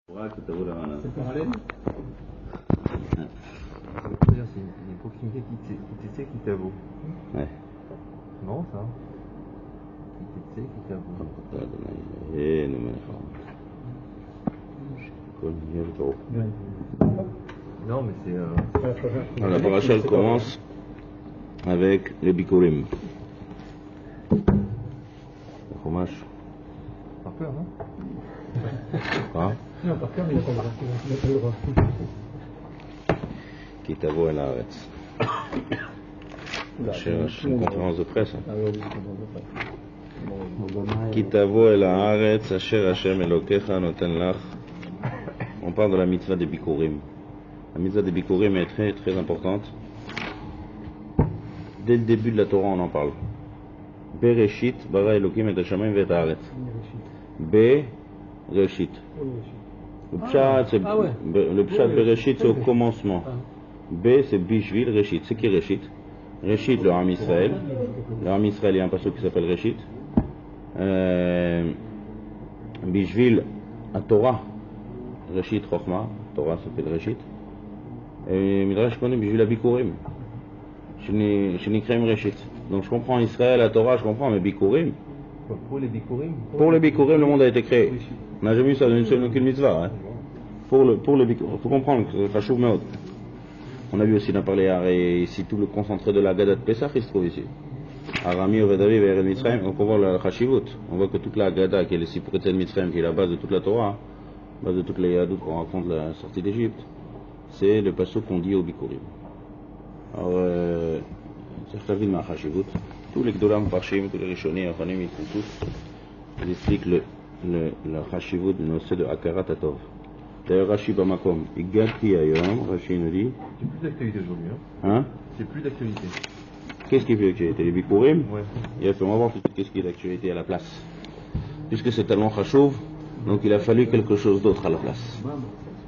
C'est parallèle. C'est-à-dire c'est une proximité qui t'essaie, qui t'avoue. Ouais. C'est marrant ça. Qui t'essaie, qui t'avoue. Non mais c'est... La paracha elle commence avec les bikurim. Le fromage. Par peur, non? Hein? Non, par cœur, mais il n'a pas le droit. Qui t'avoue à l'arrête. C'est une conférence de presse. Ah oui, c'est une conférence de presse. Qui t'avoue à l'arrête, Asher Hashem Elokecha noten lach. On parle de la mitzvah des bikurim. La mitzvah des bikurim est très très importante. Dès le début de la Torah, on en parle. Bereshit, bara Elokim et Hashamayim vet haaretz. Bereshit. Le pshat, c'est le pshat Bereshit, c'est au commencement. B, c'est Bishvil, Reshit. C'est qui Reshit? Reshit, le Ham Israël. Le Ham Israël, il y a un passage qui s'appelle Reshit. Bishvil, à Torah. Reshit, Chochma. Torah s'appelle Reshit. Et Midrash connaît Bishvil Abikurim. Shenikrem Reshit. Donc je comprends Israël, la Torah, je comprends, mais Bikurim. Pour les bikurim? Pour les bikurim, le monde a été créé. On n'a jamais vu ça dans aucune mitzvah. Hein. Pour les bikurim, il faut comprendre que c'est Chashuv Meod. On a vu aussi, on a parlé ici, tout le concentré de la Gada de Pesach, il se trouve ici. Arami, Ovedavi, Ered Mitzrayim, donc on voit la Chashivut. On voit que toute la Gada, qui est le Sipurete de Mitzrayim, qui est la base de toute la Torah, la base de toutes les Yadout qu'on raconte la sortie d'Égypte, c'est le passage qu'on dit au bikurim. Alors, c'est la vie de ma Chashivut. Tous les Gdolam Parshim, tous les Rishonim, Achanim, ils font tous. Ils expliquent la Chashivut de nos de Akarat Atov. D'ailleurs, Rashi Bamakom, Igati Ayom, Rashi nous dit. C'est plus d'actualité aujourd'hui, hein? Hein? C'est plus d'actualité. Qu'est-ce qui est plus d'actualité? Les bikurim? Ouais. Il a fait, on va voir tout de suite qu'est-ce qui est d'actualité à la place. Puisque c'est tellement chachouv, donc il a fallu quelque chose d'autre à la place.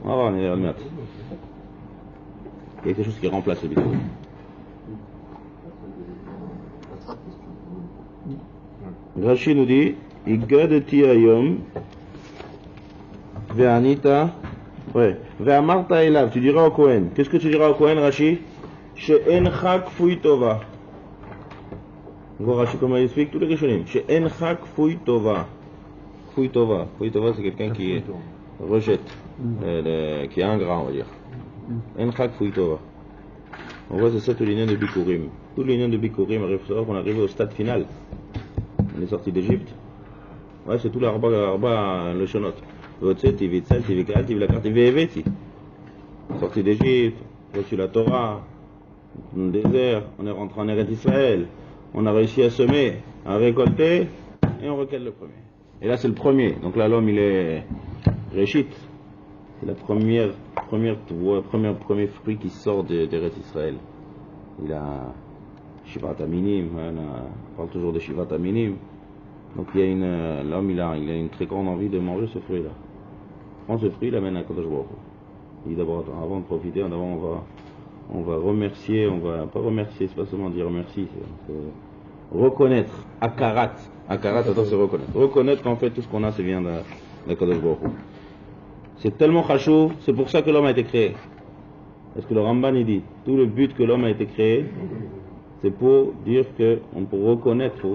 On va voir, on est remis. Il y a quelque chose qui remplace les bikurim. Rashi nous dit, Igati Ayom, Ve'anita. Ouais. Ve'amarta elav, tu diras au Kohen. Qu'est-ce que tu diras au Kohen, Rashi? She'encha kfui tova. Vous voyez Rashi comment il explique tous les Rishonim. She'encha kfui tova. Kfui tova. Kfui tova, c'est quelqu'un qui rejette, qui est ingrat, on va dire. Encha kfui tova. On voit c'est ça tous les liens de bikurim. Tous les liens de bikurim arrivent savoir qu'on est arrivé au stade final. On est sorti d'Égypte. Ouais, c'est tout l'arba, le shonot. Sorti d'Égypte, reçu la Torah, dans le désert, on est rentré en Eretz Israël, on a réussi à semer, à récolter, et on recueille le premier. Et là c'est le premier, donc là l'homme il est Réchit, c'est la premier fruit qui sort d'Eretz Israël. Il a Shivat Aminim, on parle toujours de Shivat Aminim, donc l'homme il a une très grande envie de manger ce fruit-là. Prends ce fruit, il l'amène à Kadosh Baruch Hu. Il dit d'abord, avant de profiter, on va remercier, on va pas remercier, c'est pas seulement dire merci, c'est reconnaître, akarat, attends, c'est reconnaître. Reconnaître qu'en fait tout ce qu'on a, c'est vient de Kadosh Baruch Hu. C'est tellement chachou, c'est pour ça que l'homme a été créé. Parce que le Ramban il dit, tout le but que l'homme a été créé, c'est pour dire que, pour reconnaître,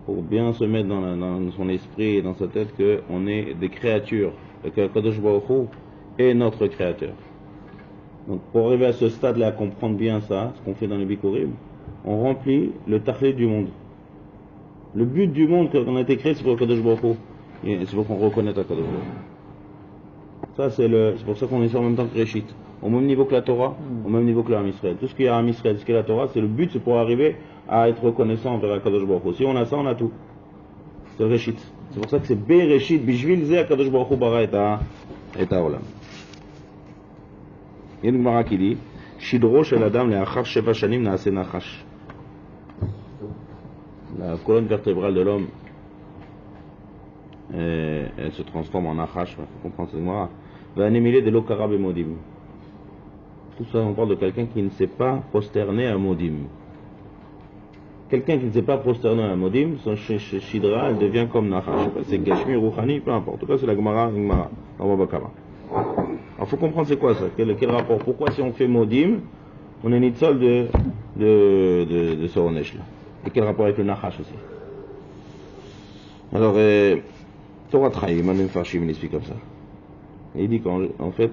pour bien se mettre dans son esprit et dans sa tête qu'on est des créatures, et que Kadosh Baruch Hu est notre créateur. Donc pour arriver à ce stade-là, à comprendre bien ça, ce qu'on fait dans les bikurim, on remplit le tachlit du monde. Le but du monde qu'on a été créé, c'est pour Kadosh Baruch Hu. Et c'est pour qu'on reconnaisse à Kadosh Baruch Hu. Ça c'est pour ça qu'on est sur en même temps que Réchit. Au même niveau que la Torah, au même niveau que le Ham Israël. Tout ce qui est Ham Israël, ce qui est la Torah, c'est le but, c'est pour arriver à être reconnaissant envers Kadosh Baruch Hu. Si on a ça, on a tout. C'est Réchit. C'est pour ça que c'est Bereshit, Bishvil Zeh Kadosh Baruch Hu bara et Haolam. Il y a une Gemara qui dit Shidro shel Adam le'achar sheva shanim na'aseh nachash. La colonne vertébrale de l'homme, elle se transforme en nachash. Il faut comprendre cette Gemara. Va'anemile de l'okara bemodim. Tout ça, on parle de quelqu'un qui ne s'est pas prosterné à modim. Quelqu'un qui ne s'est pas prosterné à Modim, son Shidra, elle devient comme Nachash. C'est Gashmi, Rouhani, peu importe. En tout cas, c'est la Gemara, dans Babakama. Alors, il faut comprendre c'est quoi ça, quel rapport. Pourquoi si on fait Modim, on est Nitzol de ce Honesh là. Et quel rapport avec le Nachash aussi. Alors, Torah Trahi, Manem Farshim, il explique comme ça. Il dit qu'en fait,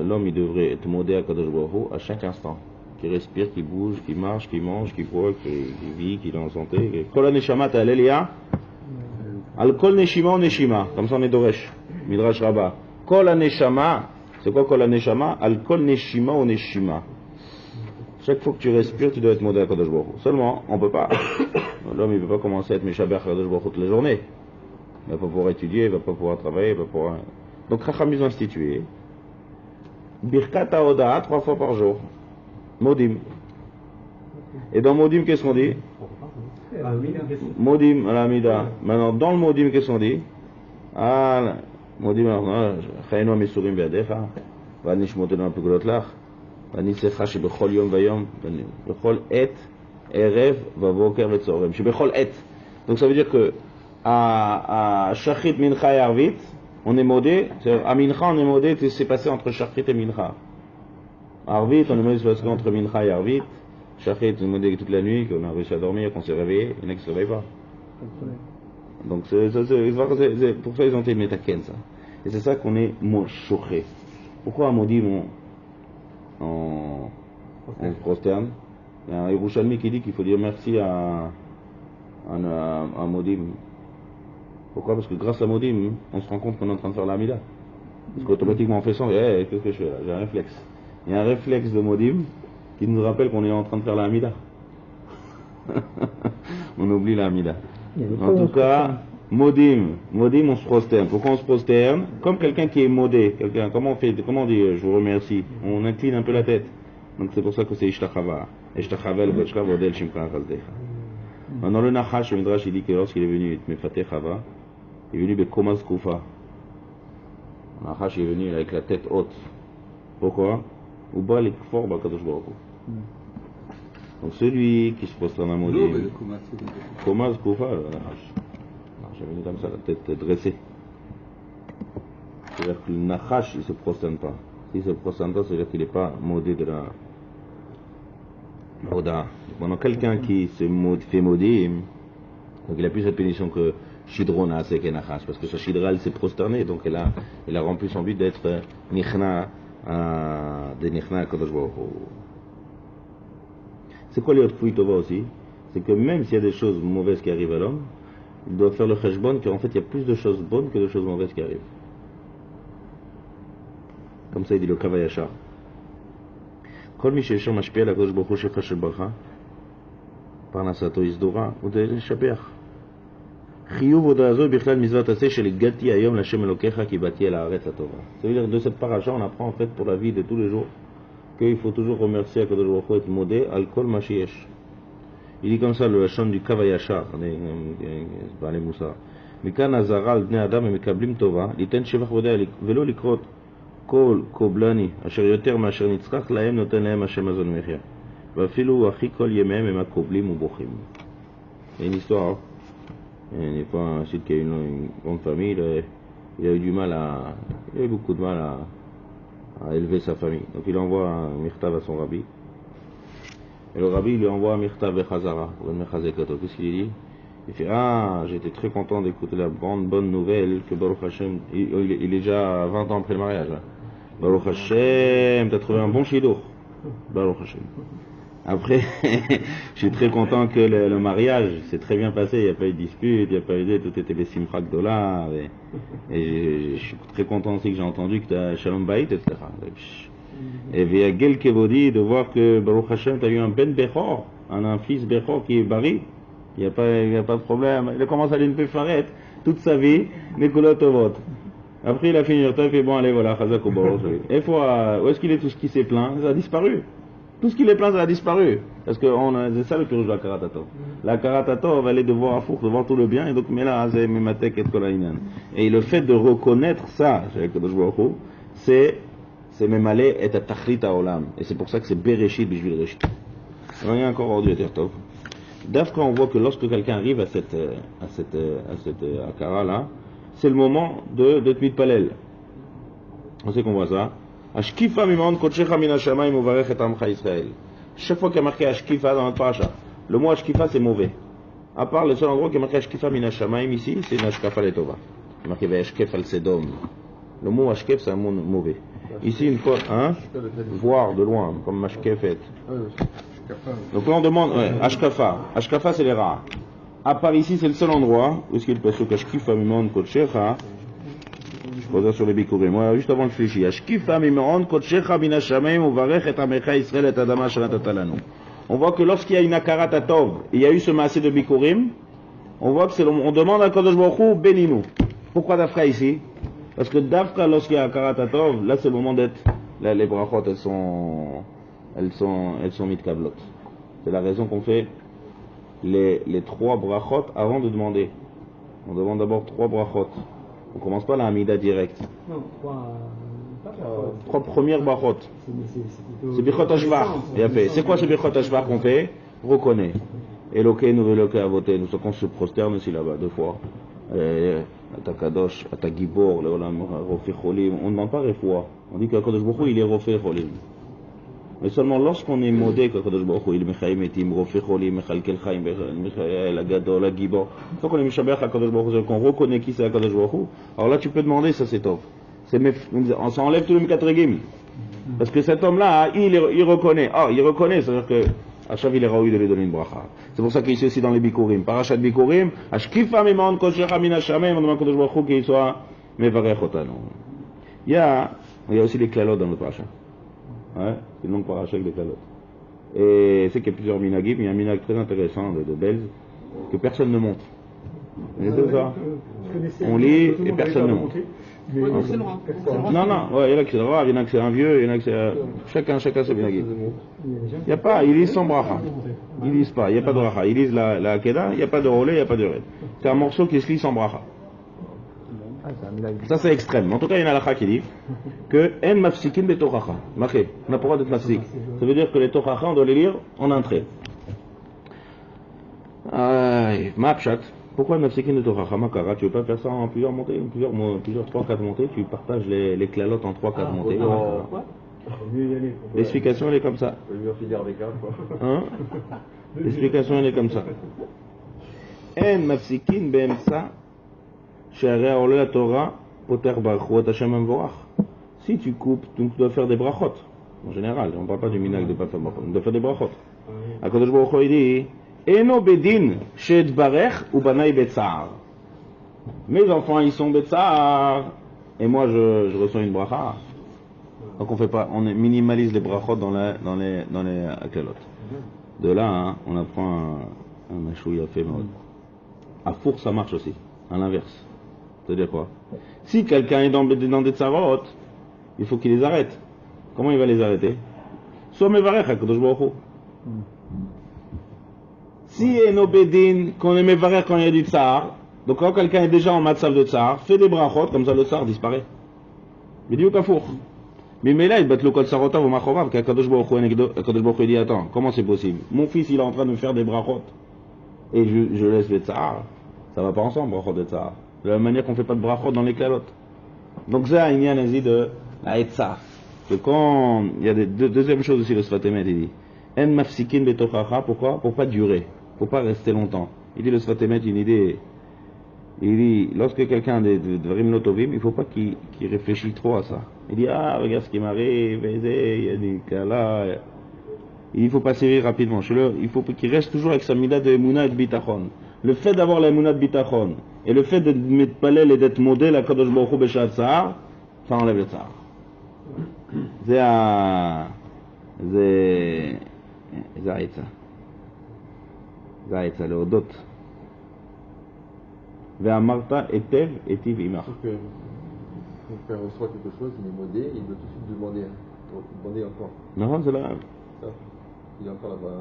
l'homme il devrait être modé à Kadosh Baruch Hu à chaque instant. Qui respire, qui bouge, qui marche, qui mange, qui boit, qui vit, qui est en santé. Kol Neshama Ta'alelia. Al Kol Neshima Neshima. Comme ça on est Doresh. Midrash Rabbah. Kol Neshama. C'est quoi Kol Neshama? Al Kol Neshima Neshima. Chaque fois que tu respires, tu dois être modé à Kadosh Baruch Hu. Seulement, on peut pas. L'homme il ne peut pas commencer à être Meshaber à Kadosh Baruch Hu toute la journée. Il va pas pouvoir étudier, il va pas pouvoir travailler, il va pouvoir. Donc Chacham ils ont institué Birkat HaOda 3 fois par jour. Modim. Et dans Modim, qu'est-ce qu'on dit? Modim à la Mida. Maintenant, dans le Modim, qu'est-ce qu'on dit? Ah, Modim, Chayno Misurim Beadecha, Vanishmotena Pugolotlach, Vanisecha Shebechol Yom Vayom, Bechol Et, Erev, Vavoker Vetsorem. Shebechol Et. Donc ça veut dire que à Shachrit Mincha et Arvit, on est modé, à Mincha on est modé, c'est passé entre Shachrit et Mincha. Arvit, on est modé, c'est passé entre Mincha et Arvit. Shachrit, on est modé toute la nuit, qu'on a réussi à dormir, qu'on s'est réveillé, il y en a qui ne se réveillent pas. Donc c'est pour ça ils ont été métaken ça. Et c'est ça qu'on est choché. Pourquoi à Modim on se prosterne? Il y a un Yerushalmi qui dit qu'il faut dire merci à Modim. Pourquoi? Parce que grâce à Modim, on se rend compte qu'on est en train de faire l'Amida. Parce qu'automatiquement on fait ça, qu'est-ce que je fais là? J'ai un réflexe. Il y a un réflexe de Modim qui nous rappelle qu'on est en train de faire l'Amida. On oublie l'Amida. En tout cas, Modim, on se prosterne. Pourquoi on se prosterne? Comme quelqu'un qui est modé. Comment on dit je vous remercie? On incline un peu la tête. Donc c'est pour ça que c'est Ishtachava. Ishtachava, Bachka, Vodel, Shimka, Chazdecha. Dans le Nachash, le Midrash, il dit que lorsqu'il est venu Mefateh Chava, il est venu Bekomaz Koufa. Le Nachash est venu avec la tête haute. Pourquoi? Uba l'Ekfor Bakadosh Baruch Hu. Donc celui qui se prosterne à Modim, Komaz Koufa, le Nachash. Il est venu comme ça, la tête dressée. C'est-à-dire que le Nachash, il ne se prosterne pas. S'il ne se prosterne pas, c'est-à-dire qu'il n'est pas modé de la Oda. Pendant quelqu'un qui se fait Modim, donc il a plus cette pénition que Shidron a assez Nachash, parce que ce Shidra, elle s'est prosternée, donc elle a rempli son but d'être Nichna de Nichna Kadosh Baruch Hu. C'est quoi les autres Tova aussi? C'est que même s'il y a des choses mauvaises qui arrivent à l'homme, il doit faire le cheshbon qu'en fait il y a plus de choses bonnes que de choses mauvaises qui arrivent. Comme ça il dit le Kavayachar. Kol mi she'esher mashpia la Kadosh Baruch Hu shefa shel bracha parnasato izdora udei shapeach chiyuv odazo bichlal mizvat aseh shel gati hayom l'Hashem Elokecha ki bati el haaretz hatova. Ça veut dire de cette paracha on apprend en fait pour la vie de tous les jours qu'il faut toujours remercier à Kadosh Baruch Hu et être modé al kol ma sheyesh. Il dit comme ça le Hachon du Kavayachar, dans les Moussa. Mikan Azara al Bnei Adam et Mekablim Tova, l'iten Shevach Vodeh velo likrot kol koblani, asher yoter ma asher nitzchach lahem noten lahem Hashem azon mechia. Vafilu achi kol yemehem ema koblim ou bochim. Il y a une histoire, il n'est pas un site qui a une grande famille, il a eu beaucoup de mal à élever sa famille. Donc il envoie un mirtav à son rabbi. Et le rabbi lui envoie un mirtav bechazara pour le mechazekato. Qu'est-ce qu'il dit? Il fait j'étais très content d'écouter la bonne nouvelle que Baruch Hashem, il est déjà 20 ans après le mariage. Là. Baruch Hashem, t'as trouvé un bon shidour. Baruch Hashem. Après, je suis très content que le mariage s'est très bien passé, il n'y a pas eu de dispute, il n'y a pas eu tout était des simcha gdola. Et je suis très content aussi que j'ai entendu que tu as Shalom Bayit, etc. Et via Gel Kevodi, de voir que Baruch Hashem, tu as eu un Ben Bechor, un fils Bechor qui est bari, il n'y a pas de problème. Il a commencé à aller une peu farette toute sa vie, Nicolas Tovot. Après il a fini, il fait bon, allez voilà, Chazak au Baruch. Et où est-ce qu'il est tout ce qui s'est plaint? Ça a disparu. Tout ce qui les plaint, ça a disparu. Parce que c'est ça le pirouge de la Karatato. La Karatato va aller de voir à four, de voir tout le bien, et donc, mais là, c'est Mimatek et Kolainan. Et le fait de reconnaître ça, c'est Memale et Tachrit Haolam. Et c'est pour ça que c'est Bereshit Bishvil Reshit. Il y a encore ordinateur Tov. D'Afka, on voit que lorsque quelqu'un arrive à cette akara-là, c'est le moment de Tmid Palel. On sait qu'on voit ça. Ashkifa mimon kochecha min hashamayim uvarech et amcha Israël. Chaque fois qu'il y a marqué Ashkifa dans notre paracha, le mot Ashkifa c'est mauvais. À part le seul endroit qui est marqué Ashkifa min hashamayim ici, c'est Ashkafa letova. Il est marqué Ashkef al sedom. Le mot Ashkef c'est un mot mauvais. Ici une fois, hein, voir de loin, comme Mashkefet. Donc là on demande, ouais, Ashkafa. Ashkafa c'est les rats. À part ici c'est le seul endroit où est-ce qu'il peut se Ashkifa mimon kochecha. Je pose ça sur les bikurim. Moi, juste avant le fléchi. Ashkifa mimon kochecha min hashamayim uvarech et amecha Israël et adama shalatatalanou. On voit que lorsqu'il y a une akarat atov, il y a eu ce massé de bikurim, on voit que c'est on demande à Kadosh Baruch Hu, bénis-nous. Pourquoi d'Afka ici? Parce que d'Afka, lorsqu'il y a akarat atov, là c'est le moment d'être, là, les brachot, elles sont mitkablot. C'est la raison qu'on fait les 3 brachot avant de demander. On demande d'abord 3 brachot. On commence pas la Hamida direct. Non, 3 premières brachot. C'est Bichot Hashvach. C'est quoi ce Bichot Hashvach qu'on fait? Reconnais. Elokeinu veloke avoté. Nous qu'on se prosterne aussi là-bas 2 fois. Ata Kadosh, Ata Gibor, Leolam Rofi Cholim. On ne demande pas Refoua. On dit qu'Akadosh Baruch Hu il est Rofi Cholim. Mais seulement lorsqu'on est modé qu'Akadosh Baruch Hu il est Mechaim Etim, Rofi Cholim, Mechalkel Chaim, Mechael, Agadol, Agibor. Une fois qu'on est Mishabech Akadosh Baruch Hu, qu'on reconnaît qui c'est Akadosh Baruch Hu, alors là tu peux demander, ça c'est top. On s'enlève tout le Mekatrégim. Parce que cet homme-là, il reconnaît. Ah, il reconnaît, c'est-à-dire que Hachav il est raoui de lui donner une bracha. C'est pour ça qu'il est ici aussi dans les Bikurim. Parachat Bikurim, Ashkifa mimon kochecha min hashamayim, on demande Kadosh Baruch Hu qu'il soit mevarech otanu. Il y a aussi les klalot dans le paracha. Ouais, c'est une longue paracha avec des klalot. Et c'est qu'il y a plusieurs minagim, il y a un minag très intéressant de Belz, que personne ne monte. Et c'est ça. On lit et personne ne monte. Non, ouais, il y en a qui c'est rare, il y en a qui c'est un vieux, il y en a qui c'est. Chacun c'est minagim. Il n'y a pas, ils lisent sans bracha. Ils lisent pas, il n'y a pas de bracha. Ils lisent la Akeda, il n'y a pas de relais, il n'y a pas de red. C'est un morceau qui se lit sans bracha. Ça c'est extrême. En tout cas, il y en a la qui dit que en mafsikin betochacha. Marqué, on n'a pas le droit d'être mafsik. Ça veut dire que les tochacha, on doit les lire en entrée. Mapchat. Pourquoi mafsikin betochacha makara? Tu veux pas faire ça en plusieurs montées, plusieurs 3-4 montées? Tu partages les klalotes en 3-4 montées. L'explication elle est comme ça. Hein? L'explication elle est comme ça. En mafsikin be'emsa. Si tu coupes, tu dois faire des brachot. En général, on ne parle pas du minag de pas faire brachot. On doit faire des brachot. Akadosh Baruch Hu dit Eno bedin shed barech ou banai betzar. Mes enfants ils sont betzar et moi je reçois une bracha. Donc on fait pas, on minimalise les brachot dans les akalot. De là, hein, on apprend un machouïa fait mode. À four ça marche aussi, à l'inverse. C'est-à-dire quoi? Si quelqu'un est dans des tsarot, il faut qu'il les arrête. Comment il va les arrêter? Soit mevarech HaKadosh Baruch Hu. Si eno bedin, qu'on est mevarech quand il y a du tsar, donc quand quelqu'un est déjà en matzav de tsar, fait des brachot, comme ça le tsar disparaît. Mais dis au kafour. Mais là, il bat le kol sarotav ou machovav, qu'Akadosh Baruch Hu dit attends, comment c'est possible? Mon fils il est en train de me faire des brachot, et je laisse le tsar. Ça va pas ensemble, brachot de tsar. De la même manière qu'on ne fait pas de brachot dans les calottes. Donc ça, il y a un asie de la etza. Que quand il y a deuxième chose aussi, le Sfatemet, il dit En mafsikin betochacha, pourquoi? Pour pas durer, pour pas rester longtemps. Il dit le Sfatemet une idée. Il dit lorsque quelqu'un de Vrim Lotovim, il ne faut pas qu'il réfléchisse trop à ça. Il dit regarde ce qui m'arrive, il y a des cas là. Il dit il faut pas sévir rapidement. Il faut qu'il reste toujours avec sa mida de Emouna et de Bitachon. Le fait d'avoir la Emouna de Bitachon et le fait d'être mitpalel et d'être modèle à Kadosh Baruch Hu b'shat tsar, ça enlève le tsar. C'est העצה. זה העצה להודות. ואמרת היטב היטיב עמך. Mon père reçoit quelque chose, il est modé, il doit tout de suite demander encore. Non, c'est là. Ça, il est encore là-bas.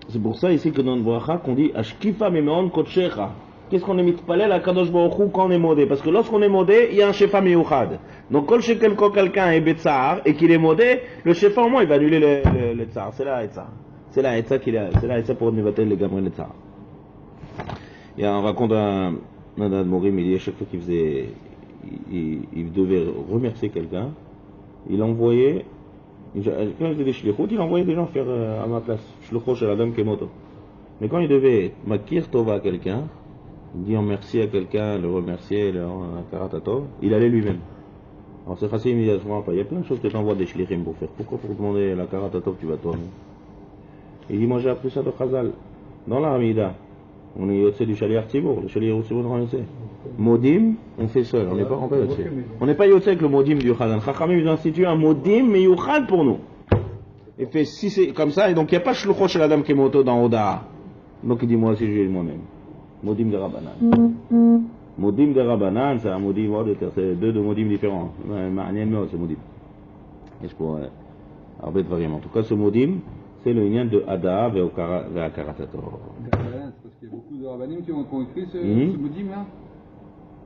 C'est pour ça ici que dans le bracha qu'on dit Ashkifa memeon kodshecha. qu'est-ce qu'on est mitpalel à Kadosh Baruch Hu quand on est modé? Parce que lorsqu'on est modé, il y a un shefa miyuchad. Donc quand quelqu'un est betsar et qu'il est modé, le shefa au moins il va annuler le tsar. C'est la etza. C'est la etza pour nivater les gamins le tsar. Il y a, on raconte un Admorim, il dit à chaque fois qu'il faisait, il devait remercier quelqu'un, il envoyait, quand il faisait des shlichut, il envoyait des gens faire à ma place, shlichut chez la dame Kemoto. Mais quand il devait makir tova à quelqu'un, dire merci à quelqu'un, le remercier, le karatatov, il allait lui-même. Alors c'est facile immédiatement, il y a plein de choses que tu envoies des shlichim pour faire. Pourquoi pour demander la karatatov tu vas toi-même? Il dit, moi j'ai appris ça de Chazal. Dans la Hamida, on est yotse du Shaliach Tzibur, le Shaliach Tzibur on sait. Modim, on fait seul, on n'est pas yotse. On n'est pas yotse avec le Modim du Chazal. Chachamim ils ont institué un Modim mais Yuchad pour nous. Et fait si c'est comme ça, et donc il n'y a pas Shlucho chez la dame Kemoto dans Oda. Donc il dit moi aussi je vais moi-même. Modim de Rabbanan. Modim de Rabbanan, c'est un Modim, c'est deux de Modim différents. C'est Modim. Et je pourrais arbet variant. En tout cas ce Modim, c'est le lien de Ada vers Karatator. C'est parce qu'il y a beaucoup de rabbanim qui ont écrit ce modim là.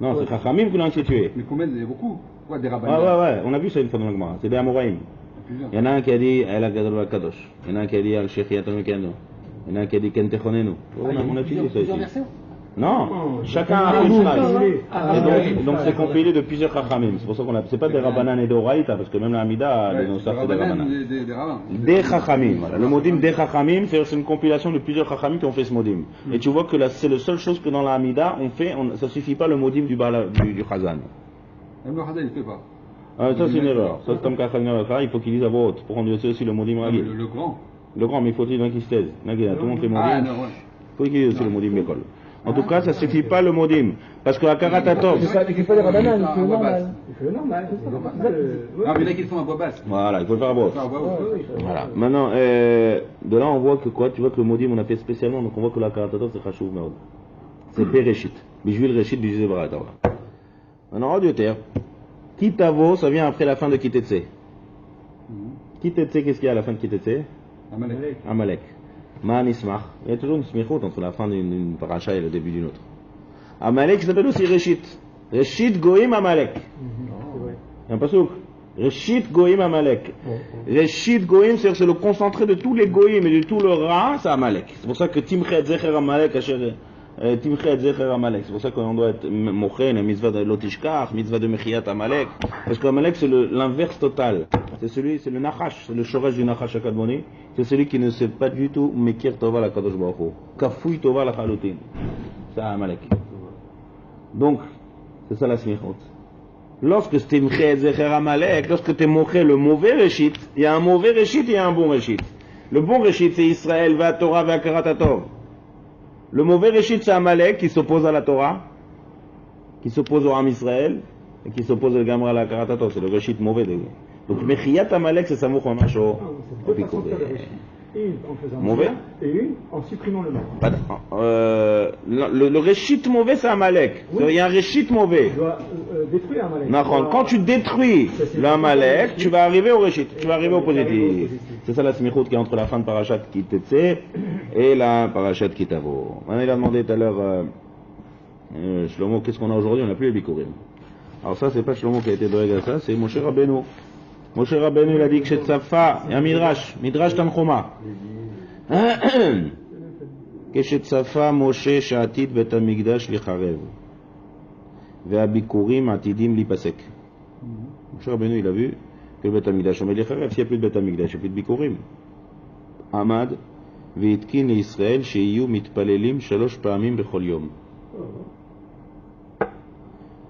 Non, c'est Chachamim qui l'ont institué. Mais combien? Il y a beaucoup. Ouais, des rabbanim. Ah ouais, on a vu ça une fois dans le Gemara. C'est des Amoraïm. Il y en a un qui a dit El Gadol Kadosh. Il y en a un qui a dit Al Shechiat Al-Mekano. Il y en a un qui a dit Kentechonenu. On a étudié ça ici. Non, chacun a fait une donc c'est compilé de plusieurs Chachamim. C'est pour ça qu'on a. C'est pas des Rabbanan et d'Oraïta, parce que même la Hamida, les Nosar, c'est des Rabbanan. Des Chachamim. Voilà. Le Modim des Chachamim, c'est une compilation de plusieurs Chachamim qui ont fait ce Modim. Et tu vois que c'est la seule chose que dans la Hamida, on fait, ça suffit pas le Modim du Chazan. Même le Chazan, il ne fait pas. Ça c'est une erreur. Ça c'est comme Kachal il faut qu'il dise à voix haute pour rendre aussi le Modim Ragil. Le grand. Le grand, mais il faut qu'il y ait un qui se taise. Tout le monde fait Modim. Il faut qu'il y ait aussi le Modim d'école. En tout cas, ça ne suffit pas le modim. Parce que la karatatov. Il ne faut pas les rabbanan, il faut le normal. Il faut le normal. Ah, mais il y en a qui le font à voix basse. Voilà, il faut le faire à voix. Voilà. Maintenant, de là, on voit que quoi? Tu vois que le modim, on a fait spécialement, donc on voit que la karatatov, c'est chachouv meod. C'est Bereshit. Bijouil Reshit, Bijouil Barat. Maintenant, en Dieu terre, Kitavo, ça vient après la fin de Kitetse. Kitetse, qu'est-ce qu'il y a à la fin de Kitetse? Amalek. Ma'anismach. Il y a toujours une smichot entre la fin d'une paracha et le début d'une autre. Amalek s'appelle aussi Reshit. Reshit Goïm Amalek. Il y a un pasouk. Reshit Goïm Amalek. Reshit Goïm, c'est le concentré de tous les Goïm et de tout le Ra, c'est Amalek. C'est pour ça que Timchet Zecher Amalek, Timchet Zecher Amalek. C'est pour ça qu'on doit être Mochen, mitzvah de Lotishkach, mitzvah de Mechiat Amalek. Parce qu'Amalek, c'est l'inverse total. C'est le Nachash, c'est le Shoresh du Nachash Akadmoni. C'est celui qui ne sait pas du tout Mekir Tova la Kadosh Baruch Hu. Kafouy Tova la Chalutin. C'est Amalek. Donc, c'est ça la smichot. Lorsque tu es Zecher Amalek, lorsque tu es moché le mauvais Reshit, il y a un mauvais Reshit et il y a un bon Reshit. Le bon Reshit, c'est Israël, va Torah, va Karatatov. Le mauvais Reshit, c'est Amalek qui s'oppose à la Torah, qui s'oppose au Ham Israël, et qui s'oppose au Gamra à la Karatatov. C'est le Reshit mauvais. Donc, Mechiyat Amalek, c'est Samouch Mamash au Pico. Une en faisant mauvais et une en supprimant le mal. Le Reshit mauvais, c'est Amalek. Oui. Il y a un Reshit mauvais. Tu dois détruire Amalek. Quand tu détruis l'Amalek, tu vas arriver au Reshit. Tu vas arriver au positif. C'est ça la smichut qui est entre la fin de Parashat Kitetse et la Parashat Kitavo. Maintenant, il a demandé tout à l'heure, Shlomo, qu'est-ce qu'on a aujourd'hui? On n'a plus les Bikurim. Alors ça, c'est pas Shlomo qui a été doré à ça, c'est Moshe Rabbeinu. Moshe Rabbeinu, il a dit que chez Tsafa, il y a un Midrash Tanchuma. Que chez Tsafa, Moshe Sha'atid Bet Amigdash Licharev. Ve'abikurim atidim lipasek. Moshe Rabbeinu, il a vu que le Bet Amigdash, on met Licharev, s'il n'y a plus de Bet Amigdash, il n'y a plus de Bikurim. Amad, Ve'itkin Israël, She'iyu mitpalelim 3 פעמים בכל יום.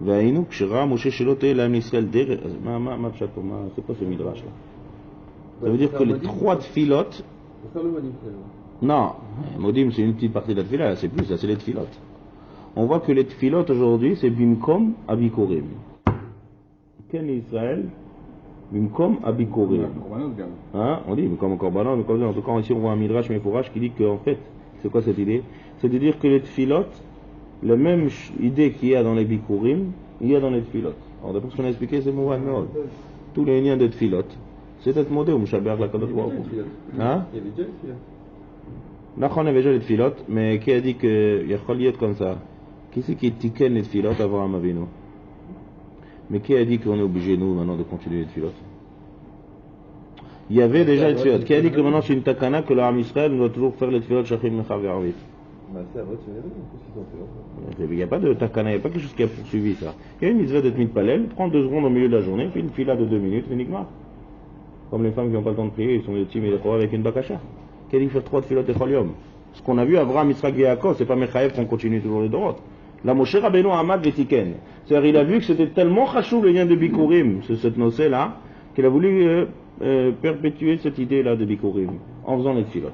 והיינו כשראה משה שלא תהיה להם לישראל דרך, מה פשט פה, c'est pas ce midrash là? Ça veut dire que les 3 tfilotes, non, Modim c'est une petite partie de la tfila, c'est plus, ça c'est les tfilotes. On voit que les tfilotes aujourd'hui c'est Bimkom Abikorim. Ken Israël, Bimkom Abikorim. Hein? On dit Bimkom Korbanon, mais en tout cas ici on voit un midrash Mefourash qui dit qu'en fait, c'est quoi cette idée? C'est de dire que les tfilotes, la même idée qu'il y a dans les bikurim, il y a dans les tfilotes. Alors d'après ce qu'on a expliqué, c'est Mouvan Meod. Tous les liens de tfilotes, c'est d'être modé au Mouchalberg la Kadosh Baruch Hu. Hein? Il y avait déjà les tfilotes. D'accord, on avait déjà les tfilotes, mais qui a dit qu'il y a Choliot comme ça, Qui c'est qui tiken les tefilot Avraham Avinu? Mais qui a dit qu'on est obligé, nous, maintenant, de continuer les tefilot? Il y avait déjà les tefilot. Qui a dit que maintenant, c'est une takana que l'Arm Israël doit toujours faire les tefilot Shachim Mechav Ve'arvit? C'est à votre qu'est-ce qu'ils ont fait? Il n'y a pas de takana, il n'y a pas quelque chose qui a poursuivi ça. Il y a une mitzvah d'être mitpalel, prendre 2 secondes au milieu de la journée, fait une fila de 2 minutes, uniquement. Comme les femmes qui n'ont pas le temps de prier, ils sont des petits médecins avec une bakasha. Qui a dit faire 3 tefilot et cholium? Ce qu'on a vu, Avraham, Yitzhak et Yaakov, c'est pas Mechaev qu'on continue toujours les dorotes. La Moshe Rabbeinu Hamad Vetiken. C'est-à-dire, il a vu que c'était tellement chachou le lien de Bikurim, cette nocée-là, qu'il a voulu perpétuer cette idée-là de Bikurim, en faisant les tefilot.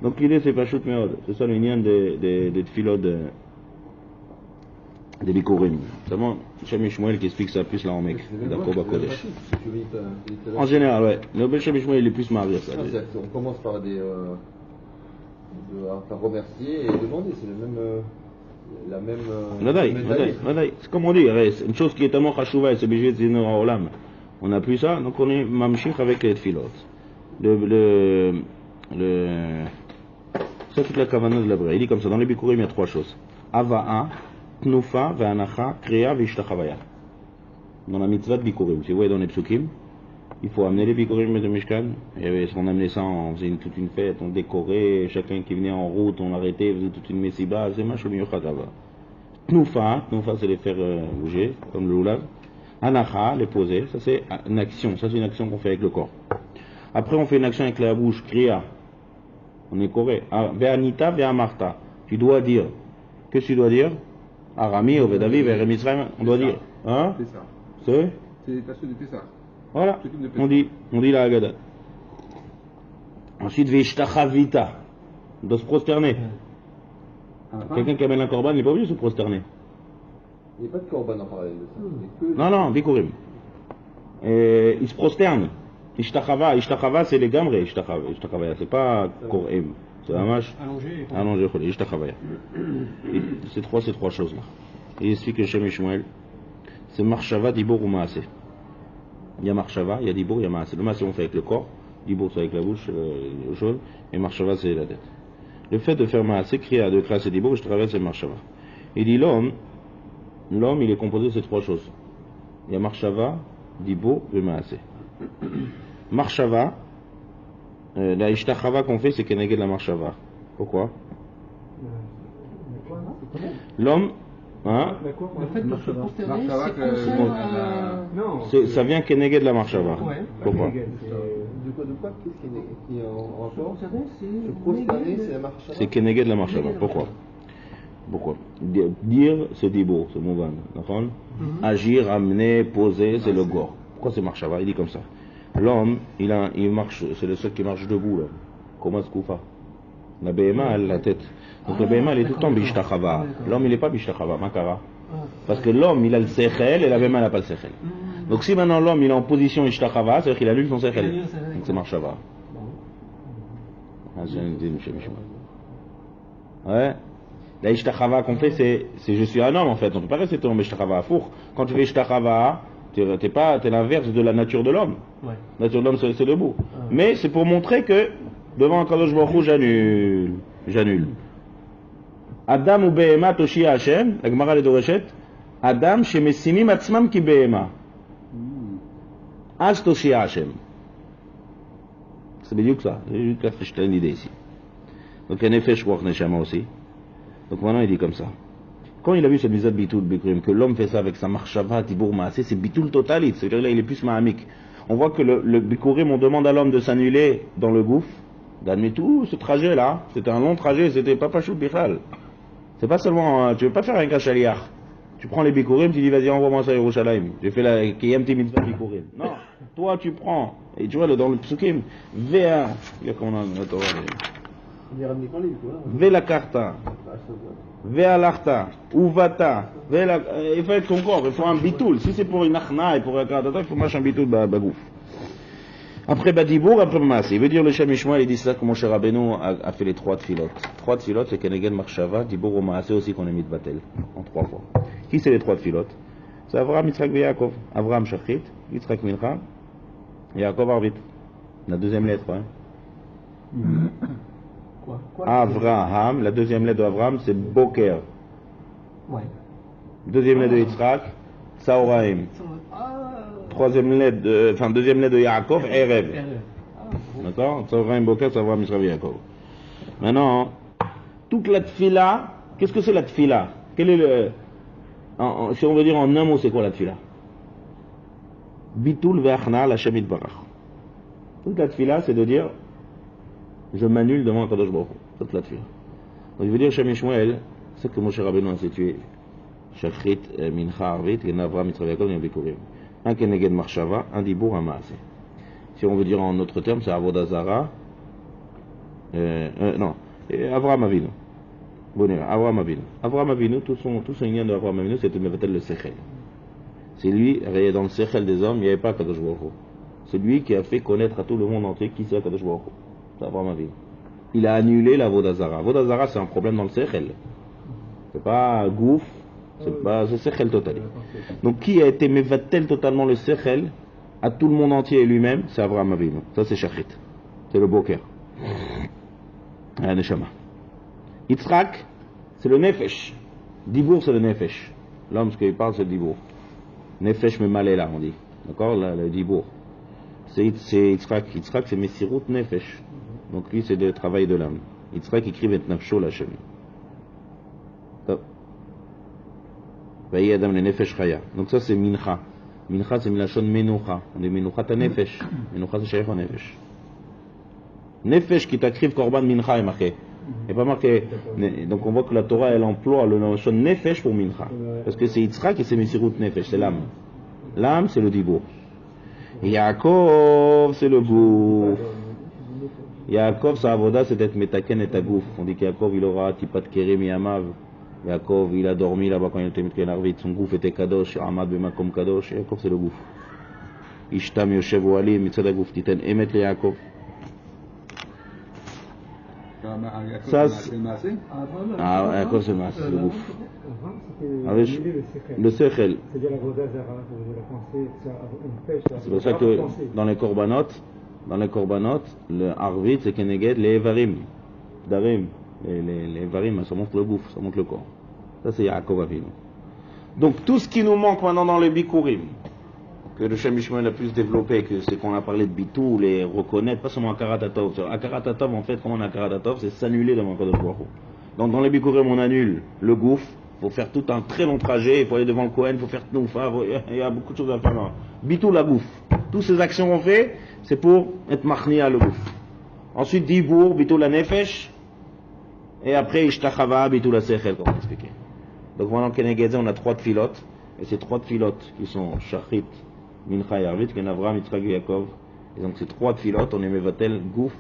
Donc l'idée, c'est pas choute méod. C'est ça le lien des tefilot de Bikurim. Seulement, Shem Shmuel qui explique ça plus là en mec, d'accord, Bakodesh. En général, ouais. Le Shem Shmuel, il est plus marié ça. On commence par par remercier et demander, c'est le même. La même. C'est comme on dit, c'est une chose qui est tellement chachouva et c'est obligé de dire au olam. On n'a plus ça, donc on est mamshich avec les tefilot. C'est toute la kavana de la vraie. Il dit comme ça, dans les bikurim il y a 3 choses. Ava'a, tnufa, ve'anacha, kriya, ve'ishtachavaya. Dans la mitzvah de bikurim, si vous voyez dans les psukim, il faut amener les bikurim de Mishkan. On amenait ça, on faisait toute une fête, on décorait, chacun qui venait en route, on arrêtait, faisait toute une messiba, c'est machou miyuchat là-bas. Tnufa c'est les faire bouger, comme le lulav. Anacha, les poser, ça c'est une action, ça c'est une action qu'on fait avec le corps. Après on fait une action avec la bouche, kriya. On est coré. Ve'anita, ve'amarta. Tu dois dire. Qu'est-ce que tu dois dire? Arami, Ovedavi, Ve'remisraim, on doit dire. Hein? C'est la suite de Pessah. Voilà, on dit la Haggadah. Ensuite, Ve'ishtachavita, on doit se prosterner. Quelqu'un qui amène un korban, il n'est pas obligé de se prosterner. Il n'y a pas de korban en parallèle de ça. Non, Bikurim. Il se prosterne. Ishtachava, c'est les gamres, Ishtachava, c'est pas Korem. C'est un match. Allongé, Ishtachava. C'est 3 choses-là. Il explique que Shem Shmuel, c'est Marshava, Dibur ou Maaseh. Il y a Marshava, il y a Dibour, il y a Maaseh. Le Maaseh on fait avec le corps, Dibour c'est avec la bouche jaune, et Marshava c'est la tête. Le fait de faire Maaseh, Kriya, de Kras et Dibour, je travaille c'est Marshava. Il dit l'homme il est composé de ces 3 choses. Il y a Marshava, Dibour et Maaseh. Marshava, la Ishtachava qu'on fait c'est Keneged la Marshava. Pourquoi? L'homme, hein? Le fait de se prosterner, c'est ça vient Keneged la Marshava. Pourquoi? De quoi? Qu'est-ce qui est en rapport? Se prosterner, c'est la marche. C'est Keneged la Marshava. Pourquoi? Dire, c'est Dibour, c'est Mouvan. Agir, amener, poser, c'est le Gor. Pourquoi c'est Marshava? Il dit comme ça. L'homme, il marche, c'est le seul qui marche debout, là. Comment se koufa? La BMA, elle a la tête. Donc la BMA, elle est tout le temps Bishtachava. L'homme, il n'est pas Bishtachava, Makara. Parce que l'homme, il a le Sechel et la BMA, elle n'a pas le Sechel. Donc si maintenant l'homme, il est en position Ishtachava, c'est-à-dire qu'il allume son Sechel. Donc c'est Marshava. Ouais. La Ishtachava qu'on fait, c'est je suis un homme en fait. On ne peut pas rester ton Ishtachava à four. Quand tu fais Ishtachava, t'es l'inverse de la nature de l'homme. La nature de l'homme, c'est debout. Mais c'est pour montrer que devant un Kadosh Baruch Hu, j'annule. Adam ou Behema Toshia Hashem, la Gemara le Doreshet, Adam shemesimim atzmam ki Behema. Az Toshia Hashem. C'est bien que ça. Je te donne l'idée ici. Donc il y a un effet Shruach Neshama aussi. Donc maintenant il dit comme ça. Quand il a vu cette misade bitul bikurim, que l'homme fait ça avec sa marshava, tibour maaseh, c'est bitul totalit. C'est-à-dire là il est plus mahamik. On voit que le bikurim, on demande à l'homme de s'annuler dans le gouffre. D'admettre tout ce trajet là, c'était un long trajet, c'était pas pachou bichal. C'est pas seulement, tu veux pas faire un kachaliar. Tu prends les bikurim, tu dis vas-y envoie-moi ça à Yerushalayim. J'ai fait la kiyamti mitzvah bikurim. Non, toi tu prends, et tu vois dans le psukim, V1, il y a comment on a la Torah. Ve la carta, ve alarta, uvata, il faut être ton corps, il faut un bitoul. Si c'est pour une achna et pour un kartata, il faut marcher un bitoul bagouf. Après Badibour, après Maaseh. Il veut dire le Shem Shmuel, il dit ça que mon cher Rabbeinu a fait les 3 tefilot. 3 tefilot, c'est Keneged Marshava, Dibour ou Maaseh aussi qu'on a mis de Batel, en 3 fois. Qui c'est les 3 tefilot? C'est Avraham, Yitzhak et Yaakov. Avraham Shachrit, Yitzhak Mincha, Yaakov Arvit. La deuxième lettre, hein. Avraham, la deuxième lettre d'Avraham, c'est Boker. Ouais. Deuxième lait de Yitzhak, Saoraim. Deuxième lait de Yaakov, Erev. D'accord? Saoraim Boker, Saoraim Israël Yaakov. Maintenant, toute la tfila, qu'est-ce que c'est la tfila? Quel est le. Si on veut dire en un mot, c'est quoi la tfila? Bitul ve'achna l'Hashem Yitbarach. Toute la tfila, c'est de dire je m'annule devant Kadosh Baruch Hu. Toute la tfila. Donc, je veux dire, Shem Yishmael, c'est que Moshe Rabbeinu a institué Shachrit, Mincha, Arvit, et Navra, Mitzvah, Yaakov, et Bikurim. Un Keneged Marshava, un Dibour, un Maaseh. Si on veut dire en autre terme, c'est Avodah Zara. Non, Avraham Avinu. Avraham Avinu. Avraham Avinu, tout son lien de Avraham Avinu, c'était Mevatel le Sechel. C'est lui, dans le Sechel des hommes, il n'y avait pas Kadosh Baruch Hu. C'est lui qui a fait connaître à tout le monde entier qui c'est Kadosh Baruch Hu. C'est Avraham Avinu. Il a annulé la Avodah Zara. Avodah Zara, c'est un problème dans le Sechel. C'est pas Gouf, c'est Sechel total. Donc qui a été Mevatel totalement le Sechel à tout le monde entier et lui-même, c'est Avraham Avinu. Ça c'est Shachrit. C'est le Boker. La Neshama. Yitzhak, c'est le Nefesh. Dibour, c'est le Nefesh. L'homme, ce qu'il parle, c'est le Dibour. Nefesh me malé là, on dit. D'accord? Le Dibour. C'est Yitzhak. Yitzhak, c'est Messirut Nefesh. Donc lui, c'est le travail de l'âme. Yitzhak écrit et Nafsho la Shem. Top. Vayi Adam le Nefesh Chaya. Donc ça, c'est Mincha. Mincha, c'est Milachon Menucha. On dit Menucha ta Nefesh. Menucha, c'est Shaykh Nefesh. Nefesh qui t'écrive Korban Mincha est marqué. Il n'est pas marqué. Donc on voit que la Torah, elle emploie le notion Nefesh pour Mincha. Parce que c'est Yitzhak et c'est Messirut Nefesh, c'est l'âme. L'âme, c'est le Dibour. Yaakov, c'est le Gouf. Yaakov, sa avoda, c'est d'être Metaken et Tagouf. On dit qu'Yaakov, il aura Tipat Kerem Yamav. Yaakov, il a dormi là-bas quand il était Mitken Arvit. Son Gouf était Kadosh, Ahmad Bemakom Kadosh. Yaakov, c'est le Gouf. Ishtam Yoshev Oalim, Mitzad Gouf, Titen Emet le Yaakov. Ça, c'est Yaakov, c'est le Maas, le Gouf. Le Sechel. C'est-à-dire la Avodah Zara, la pensée, une pêche. C'est pour ça que dans les Korbanot, le Arvit, c'est Keneged, les Evarim. Darim. Les Evarim, ça montre le Gouf, ça montre le corps. Ça, c'est Yaakov Avinu. Donc, tout ce qui nous manque maintenant dans les Bikurim, que le Shem Yishmael a plus développé, que c'est qu'on a parlé de Bitou, les reconnaître, pas seulement Akaratatov. Akaratatov, en fait, comment on Akaratatov, c'est s'annuler devant Kadosh Baruch Hu. Donc, dans les Bikurim, on annule le Gouf. Il faut faire tout un très long trajet, il faut aller devant le Kohen, il faut faire Tnoufa, il y a beaucoup de choses à faire. Bitou la Gouf. Toutes ces actions qu'on fait, c'est pour être Machnia le Gouf. Ensuite, Dibour, Bitou la Nefesh, et après, Ishtachava, Bitou la Sechel, comme on expliquait. Donc maintenant, Kenegedze, on a 3 tfilotes, et ces 3 tfilotes qui sont Shachrit, Mincha et Arvit, Kenavram, Yitzhak et Yaakov. Et donc ces 3 tfilotes, on est Mevatel, Gouf,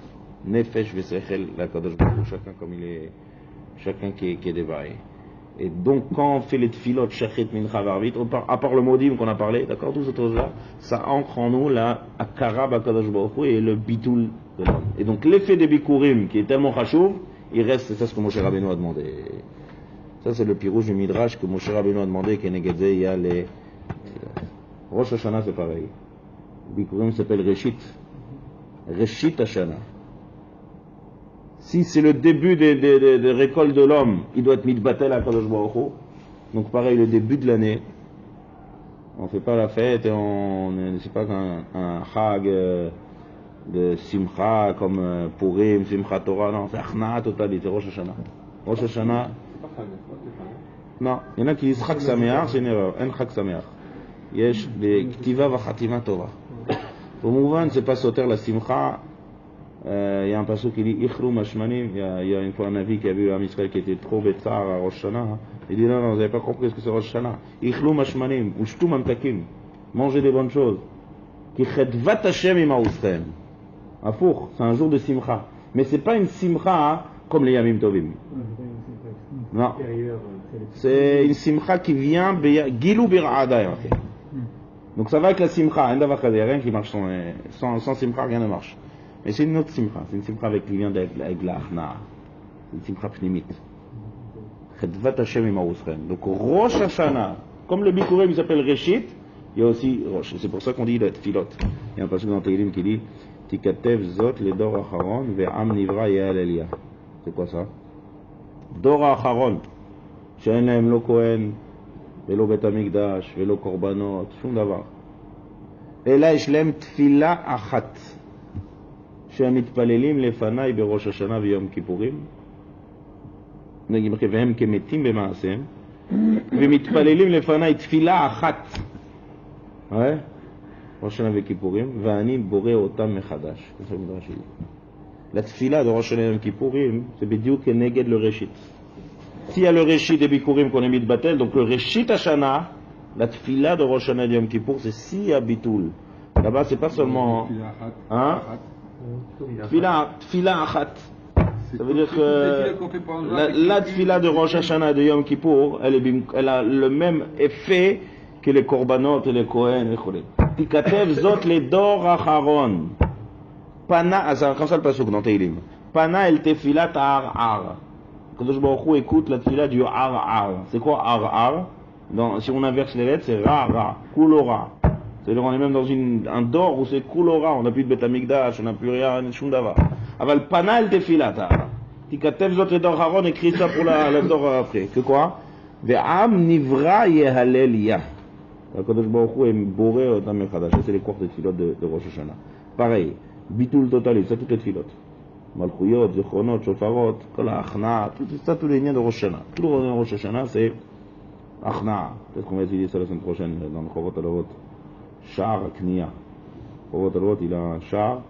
Nefesh, Vesechel, la Kadosh Baruch Hu, chacun comme il est, chacun qui est débarré. Et donc, quand on fait les tfilotes, Shachrit, Mincha, Arvit, à part le modim qu'on a parlé, d'accord, tout ce truc-là, ça ancre en nous la Akara, Bakadosh Baruch Hu et le Bitul de l'homme. Et donc, l'effet des Bikurim, qui est tellement chachouv, il reste, c'est ça ce que Moshe Rabbeinu a demandé. Ça, c'est le pirouge du Midrash que Moshe Rabbeinu a demandé, Kenegedze, il y a les. Rosh Hashanah, c'est pareil. Bikurim s'appelle Reshit. Reshit Hashanah. Si c'est le début des récoltes de l'homme, il doit être mitbatel à Kadosh Baruch Hu. Donc pareil, le début de l'année, on ne fait pas la fête et c'est pas un chag de simcha comme Purim, Simchat Torah, non, c'est Achna total, c'est Rosh Hashanah. Rosh Hashanah. Non, il y en a qui disent Chag Sameach, c'est une erreur, un Chag Sameach. Yesh, les Ktiva Vachatima Tova. Au mouvement, c'est pas sauter la simcha. Il y a un passage qui dit Ichru Mashmanim. Il y a une fois un avis qui a vu un Israël qui était trop bêtard à Rosh Hashanah. Il dit non, vous n'avez pas compris ce que c'est Rosh Hashanah. Ichru Mashmanim, ou Shtu Mamtakim. Mangez des bonnes choses. Ki Chedvat Hashem Imaoustem. Afour, c'est un jour de simcha. Mais c'est pas une simcha comme les Yamim Tovim. Non. C'est une simcha qui vient Gilou Bir'ada. Donc ça va avec la simcha. Il n'y a rien qui marche sans simcha, rien ne marche. Mais c'est une autre simcha. C'est une simcha qui vient avec la achna. C'est une simcha pnimit. Chedvat Hashem Imaoustem. Donc Rosh Hashanah, comme le Bikurim il s'appelle Reshit, il y a aussi Rosh. C'est pour ça qu'on dit le Tfilot. Il y a un passage dans Tehillim qui dit Tikatev Zot le Dor Acharon ve'am Nivra Yehal Elia. C'est quoi ça? Dor Acharon. שאין להם לא כהן ולא בית המקדש ולא קורבנות, שום דבר. אלא יש להם תפילה אחת, שהם מתפללים לפניי בראש השנה ויום כיפורים, והם כמתים במעשיהם, ומתפללים לפניי תפילה אחת, ראש השנה וכיפורים, ואני בורא אותם מחדש. זה המדרש שלי. לתפילה de ראש השנה ויום כיפורים, c'est בדיוק כנגד לראשית. S'il y a le réchit des bikurim qu'on est mis de battel, donc le réchit Hashana, la tfila de Rosh Hashanah et Yom Kippour, c'est si à Bitoul. Là-bas, c'est pas seulement. Hein? Tfila achat. Ça veut dire que la tfila de Rosh Hashanah et de Yom Kippour, elle a le même effet que les korbanot et les kohen et les Tikatev zot les dor acharon. Pana, comme ça le pasuk dans Teilim. Pana el tefilat ar. Kadosh Baruch Hu écoute la tefila du ar. C'est quoi ar? Si on inverse les lettres, c'est ra, kulora. C'est-à-dire on est même dans un dor où c'est kulora, on n'a plus de Bet Hamikdash, on n'a plus rien, shum davar. Aval panal tefila ar. Tikatev zot le dor haron, écrit ça pour la dor après. Que quoi? Ve'am nivra yehalel ya. Kadosh Baruch Hu est boré otam mechadash. C'est les quarts de tefilot de Rosh Hashanah. Pareil, bitul total, c'est toutes les tefilot. Malchuyot, Zechronot, Shofarot, Kol Achna, tout ça, tous les liens de Rosh Hashanah. Tout le de Rosh Hashanah, c'est Achna. Peut-être qu'on va étudier ça la semaine prochaine dans le Chovot Alavot. Shar Kniya. Chovot Alavot, il a un char,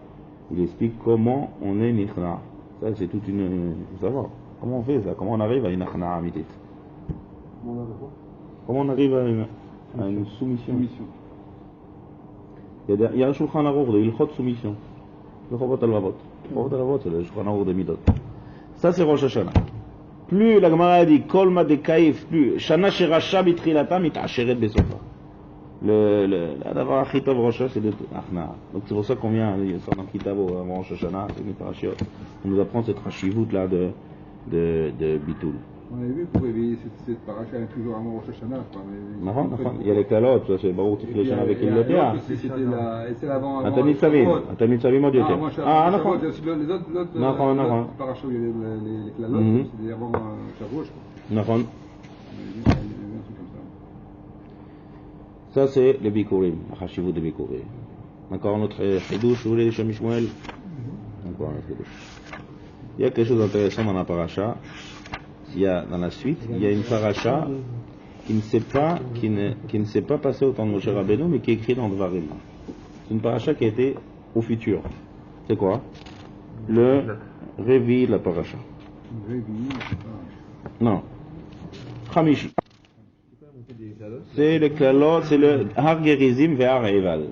il explique comment on est Nichna. Ça, c'est toute une. Il faut savoir. Comment on fait ça? Comment on arrive à une Achna Amitit? Comment on arrive à une soumission? Il y a un Shulchan Aruch de Ilchot soumission. Le Chovot Alavot. C'est le Shulchan Aruch de Midot. Ça c'est Rosh Hashanah. Plus la Gemara a dit Kolma de Kaif, plus Shana Sheracha Bitrilata Mitacheret Besofa. La d'abord Achitov Rosh Hashanah c'est de Achna. Donc c'est pour ça qu'on vient sur un Kitavo avant Rosh Hashanah, c'est une parashiot. On nous apprend cette Rashivut là de Bitoul. On avait vu pour réveiller cette paracha toujours avant Rosh Hashanah. Il y a les calottes, c'est Baruch Tiflé Shana avec il le dit. C'est l'avant. Un Tamid Savim au Dieu. Ah, d'accord. Les autres parachas où il y avait les calottes, c'était avant Shavuot, je crois. Ça c'est les Bikurim, la Chashivut des Bikurim. Encore notre Hidouche, vous voulez, Shem Shmuel? Encore un Hidouche. Il y a quelque chose d'intéressant dans la paracha. Il y a, dans la suite, il y a une paracha qui ne s'est pas passée au temps de Moshe Rabbeinu, mais qui est écrite dans Dvarim. C'est une paracha qui a été au futur. C'est quoi? Le Révi de la paracha. Non. Chamishi. C'est le Klalot, c'est le Har Gerizim ve Har Eval.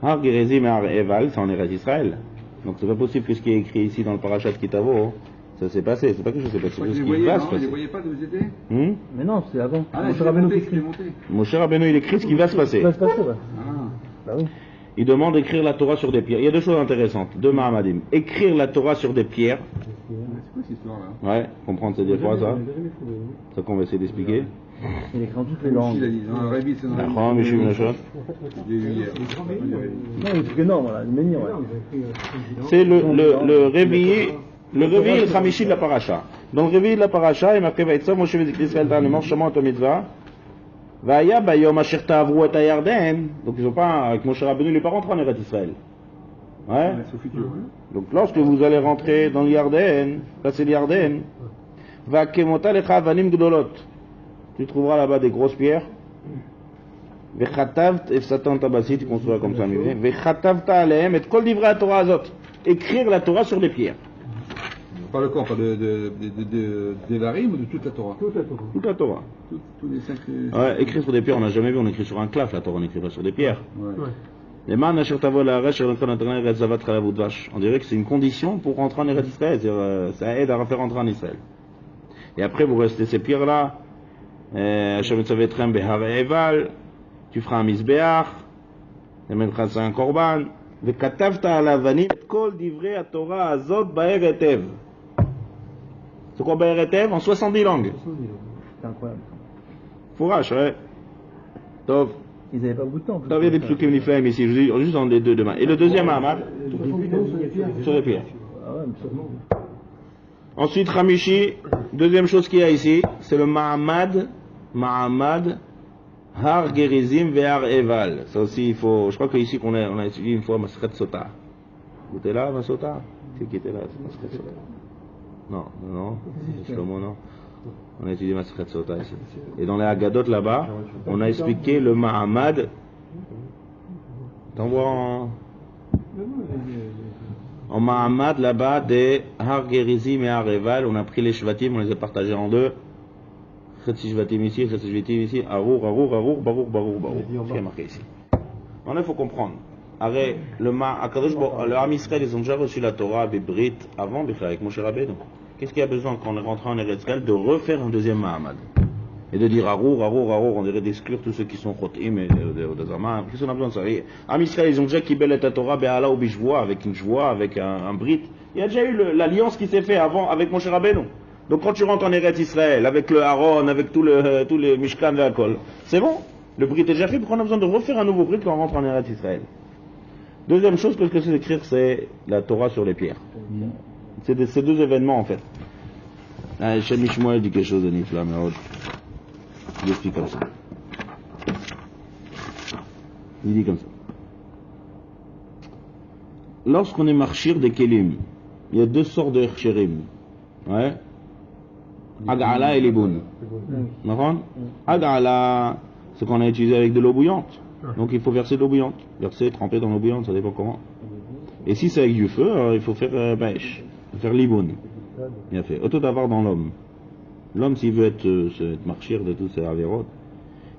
Har Gerizim et Har Eval, c'est en Eretz Israël. Donc c'est pas possible que ce qui est écrit ici dans le parachat de Kitavo, ça s'est passé. C'est pas quelque chose qui s'est passé. C'est ce qui va se passer. Vous ne voyez pas de vous étiez? Mais non, c'est avant. Moshe Rabbeinu qui écrit. Moshe Rabbeinu il écrit ce qui va se passer. Ça va se passer, ouais. Bah oui. Il demande d'écrire la Torah sur des pierres. Il y a deux choses intéressantes. Deux Mahamadim. Écrire la Torah sur des pierres. C'est quoi cette histoire-là? Ouais, comprendre c'est des fois ça. Ça qu'on va essayer d'expliquer. Il écrit en toutes les langues. Dans le Révi, c'est dans le Révi. D'accord, mais je suis une chose. J'ai vu hier. Non, il est énorme, voilà, une manière, ouais. C'est le réveillé. Le réveil est le Chamishi de la paracha. Dans le réveil de la paracha, il m'a fait Vaïtsa, Moshe Vézik Israël Tarnemor, Shama Oto Mitzvah. Vaya Bayom Asher Ta'avru et Yarden. Donc ils sont pas, avec Moshe Rabbeinu, il n'est pas rentré en Eretz Israël. Ouais. C'est au futur. Donc lorsque vous allez rentrer dans le Yarden, là c'est le Yarden, Va Kemota Lecha Vanim Gdolot. Tu trouveras là-bas des grosses pierres. Vechatav, et Satan Tabasi, tu construis comme ça, mais Vechatav Ta'alehem, et Kol Divrei Torah Azot. Écrire la Torah sur des pierres. On parle quoi? On parle des Varim ou de toute la Torah? Toute la Torah. Tous les 5. Ouais, écrire sur des pierres, on n'a jamais vu, on écrit sur un claf, la Torah, on écrit pas sur des pierres. Ouais. Les man asher tavo la'aresh shel rentrer en Eretz Zavat Chalav Udvash. On dirait que c'est une condition pour rentrer en Eretz Israël, c'est-à-dire ça aide à faire rentrer en Israël. Et après, vous restez ces pierres-là, Hashem Tzavetrem Behar Eval, tu feras un misbeach, tu mettras ça un korban, Vekatavta ala vanim et kol divrei Torah azot ba'er etev. C'est quoi ba'er etev? En 70 langues. C'est incroyable. Fourrache, ouais. Tov. Ils n'avaient pas beaucoup de temps. Tov, il y a des psukim niflaim ici, je dis juste dans les deux demain. Et le deuxième Hamad, sur les pierres. Ah ouais, mais sûrement. Ensuite, Hamishi, deuxième chose qu'il y a ici, c'est le Ma'amad, Har Gerizim Ve'ar Eval. Ça aussi, il faut, je crois qu'ici on a étudié une fois Masret Sota. Vous étiez là, Masota? C'est qui était là, Masret Sota? Non, Shlomo, non. On a étudié Masret Sota ici. Et dans les Haggadot là-bas, on a expliqué le Ma'amad. T'envoies en Ma'amad là-bas des Har Gerizim et Har Eval. On a pris les Shvatim, on les a partagés en deux. Chetzi Shvatim ici, Chetzi Shvatim ici. Arour, Barour. C'est ce qui est marqué ici. Maintenant, il faut comprendre. Arrête, le Ham Israël, ils ont déjà reçu la Torah avec Brit avant, avec Moshe Rabbeinu. Qu'est-ce qu'il y a besoin quand on est rentré en Eretz Israël de refaire un deuxième Ma'amad et de dire Arour, on dirait d'exclure tous ceux qui sont Chotim et Dazama. Qu'est-ce qu'on a besoin de ça? Ham Israël, ils ont déjà kibel la Torah Be'ala ou Bishvoa, avec une joie, avec un Brit. Il y a déjà eu l'alliance qui s'est faite avant avec Moshe Rabbeinu. Donc quand tu rentres en Eretz Israël, avec le Aaron, avec tous les Mishkan et Akol, c'est bon. Le Brit est déjà fait, pourquoi on a besoin de refaire un nouveau Brit quand on rentre en Eretz Israël? Deuxième chose que je sais écrire, c'est la Torah sur les pierres. C'est ces deux événements en fait. Shem Mishmoel dit quelque chose de Nifla, mais il explique comme ça. Il dit comme ça. Lorsqu'on est marchir des Kelim, il y a deux sortes de Hersherim. Ouais. Ag'ala et Liboun. Ag'ala, c'est qu'on a utilisé avec de l'eau bouillante. Donc il faut verser de l'eau bouillante. Verser, tremper dans l'eau bouillante, ça dépend comment. Et si c'est avec du feu, alors il faut faire Baesh. Faire Liboun. Bien fait. Autant d'avoir dans l'homme. L'homme, s'il veut être marchir de tous ces avérotes,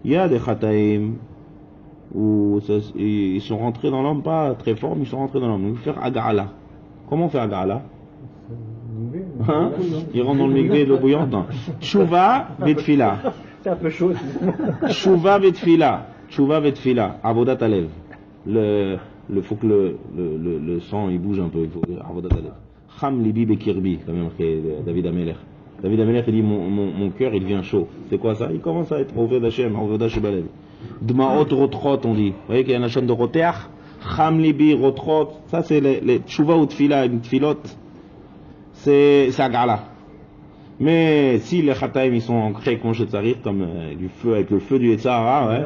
il y a des Khataïm où ils sont rentrés dans l'homme, pas très fort, mais ils sont rentrés dans l'homme. Donc il faut faire Ag'ala. Comment on fait Ag'ala? Hein? Il rentre dans le mikvé de l'eau bouillante? Non. Tshuva vetfila. C'est un peu chaud. Tshuva vetfila. Avodat alev. Le faut que le sang il bouge un peu. Il faut avodat alev. Cham libi bekirbi, comme marqué David Ameler. David Ameler il dit mon cœur il devient chaud. C'est quoi ça? Il commence à être Oved Hashem, Oved Hashem Balev. Dmaot rotrot on dit. Vous voyez qu'il y a un Hashem de roteach. Cham libi rotrot. Ça c'est les tshuva ou tfila, une tfilot. C'est Agala. Mais si les Khataïm ils sont ancrés comme Chetzarir, comme du feu, avec le feu du Yetzahara, ouais.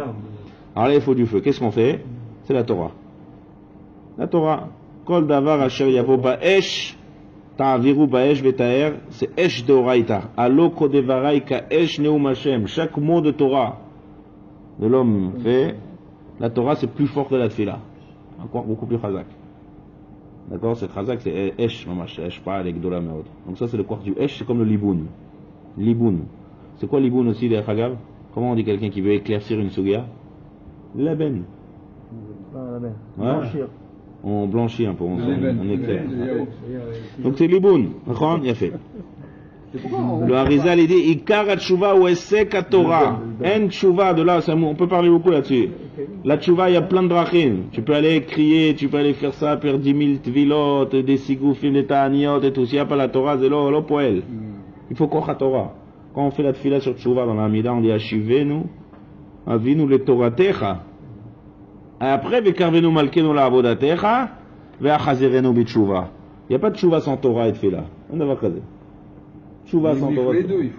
Alors là il faut du feu. Qu'est-ce qu'on fait? C'est la Torah. La Torah. Kol davar asher yavo ba'esh ta'aviru ba'esh v'ta'er, c'est esh deoraita. Alo kodevarai ka esh neum Hashem. Chaque mot de Torah de l'homme fait, la Torah c'est plus fort que la Tfila. Encore beaucoup plus chazak. D'accord, c'est Khazak, c'est Esh, mamash, Esh, pas avec Gdola Meod. Donc ça c'est le quartz du Esh, c'est comme le Liboun. Liboun. C'est quoi Liboun aussi, les Khagab? Comment on dit quelqu'un qui veut éclaircir une Sugia? Laben. Ouais. Blanchir. On blanchit un peu, on éclaire. Donc c'est Liboun. Il y a fait. Le Harizal il dit Ikar Tshuva ou Esek Torah. En Tshuva, de là, on peut parler beaucoup là-dessus. La Tshuva, il y a plein de drachim. Tu peux aller crier, tu peux aller faire ça, faire 10 000 tvilot, des sigoufim, des ta'aniot et tout. S'il n'y a pas la Torah, c'est l'eau poël. Il faut qu'on ait la Torah. Quand on fait la tfila sur Tshuva dans la Amida, on dit Ashivenu, Avinu le Toratecha. Et après, Vekarvenu Malkenu la Avodatecha, Veachazerenu Bitshuva. Il n'y a pas de Tshuva sans Torah et tfila. On ne va pas faire. Il faut les deux. Il